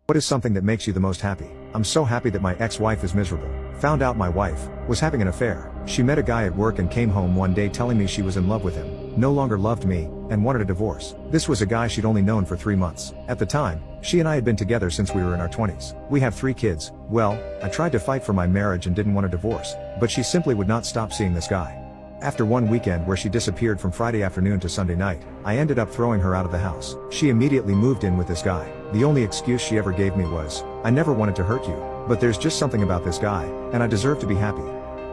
What is something that makes you the most happy? I'm so happy that my ex-wife is miserable. Found out my wife was having an affair. She met a guy at work and came home one day telling me she was in love with him, no longer loved me, and wanted a divorce. This was a guy she'd only known for 3 months. At the time, she and I had been together since we were in our 20s. We have 3 kids. Well, I tried to fight for my marriage and didn't want a divorce, but she simply would not stop seeing this guy. After one weekend where she disappeared from Friday afternoon to Sunday night, I ended up throwing her out of the house. She immediately moved in with this guy. The only excuse she ever gave me was, "I never wanted to hurt you, but there's just something about this guy, and I deserve to be happy."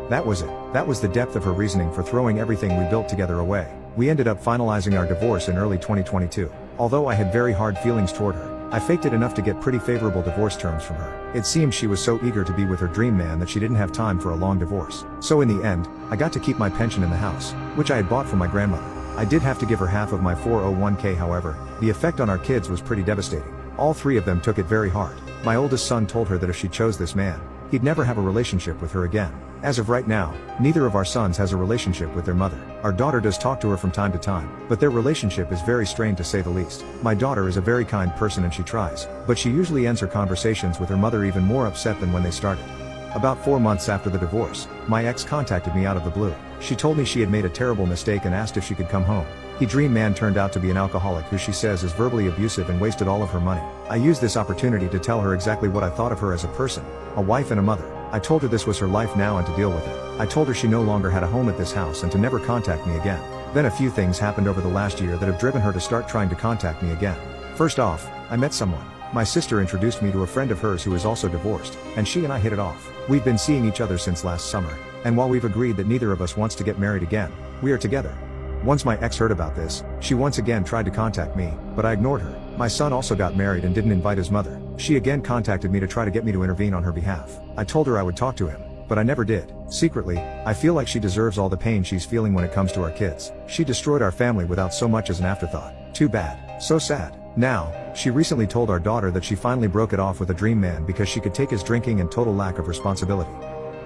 That was it. That was the depth of her reasoning for throwing everything we built together away. We ended up finalizing our divorce in early 2022. Although I had very hard feelings toward her, I faked it enough to get pretty favorable divorce terms from her. It seemed she was so eager to be with her dream man that she didn't have time for a long divorce. So in the end, I got to keep my pension in the house, which I had bought from my grandmother. I did have to give her half of my 401k. However, the effect on our kids was pretty devastating. All 3 of them took it very hard. My oldest son told her that if she chose this man, he'd never have a relationship with her again. As of right now, neither of our sons has a relationship with their mother. Our daughter does talk to her from time to time, but their relationship is very strained to say the least. My daughter is a very kind person and she tries, but she usually ends her conversations with her mother even more upset than when they started. About 4 months after the divorce, my ex contacted me out of the blue. She told me she had made a terrible mistake and asked if she could come home. Her dream man turned out to be an alcoholic who she says is verbally abusive and wasted all of her money. I used this opportunity to tell her exactly what I thought of her as a person, a wife and a mother. I told her this was her life now and to deal with it. I told her she no longer had a home at this house and to never contact me again. Then a few things happened over the last year that have driven her to start trying to contact me again. First off, I met someone. My sister introduced me to a friend of hers who is also divorced, and she and I hit it off. We've been seeing each other since last summer, and while we've agreed that neither of us wants to get married again, we are together. Once my ex heard about this, she once again tried to contact me, but I ignored her. My son also got married and didn't invite his mother. She again contacted me to try to get me to intervene on her behalf. I told her I would talk to him, but I never did. Secretly, I feel like she deserves all the pain she's feeling when it comes to our kids. She destroyed our family without so much as an afterthought. Too bad. So sad. Now, she recently told our daughter that she finally broke it off with a dream man because she could take his drinking and total lack of responsibility.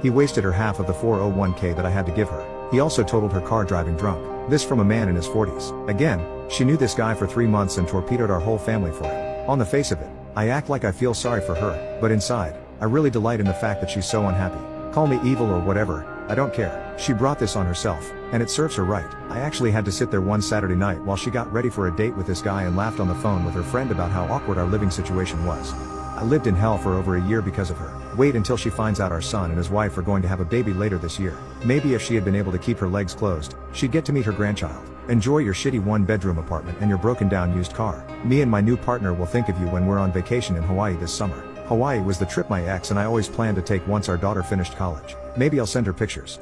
He wasted her half of the 401k that I had to give her. He also totaled her car driving drunk. This from a man in his 40s. Again, she knew this guy for 3 months and torpedoed our whole family for him. On the face of it, I act like I feel sorry for her, but inside, I really delight in the fact that she's so unhappy. Call me evil or whatever, I don't care. She brought this on herself, and it serves her right. I actually had to sit there one Saturday night while she got ready for a date with this guy and laughed on the phone with her friend about how awkward our living situation was. I lived in hell for over a year because of her. Wait until she finds out our son and his wife are going to have a baby later this year. Maybe if she had been able to keep her legs closed, she'd get to meet her grandchild. Enjoy your shitty 1-bedroom apartment and your broken down used car. Me and my new partner will think of you when we're on vacation in Hawaii this summer. Hawaii was the trip my ex and I always planned to take once our daughter finished college. Maybe I'll send her pictures.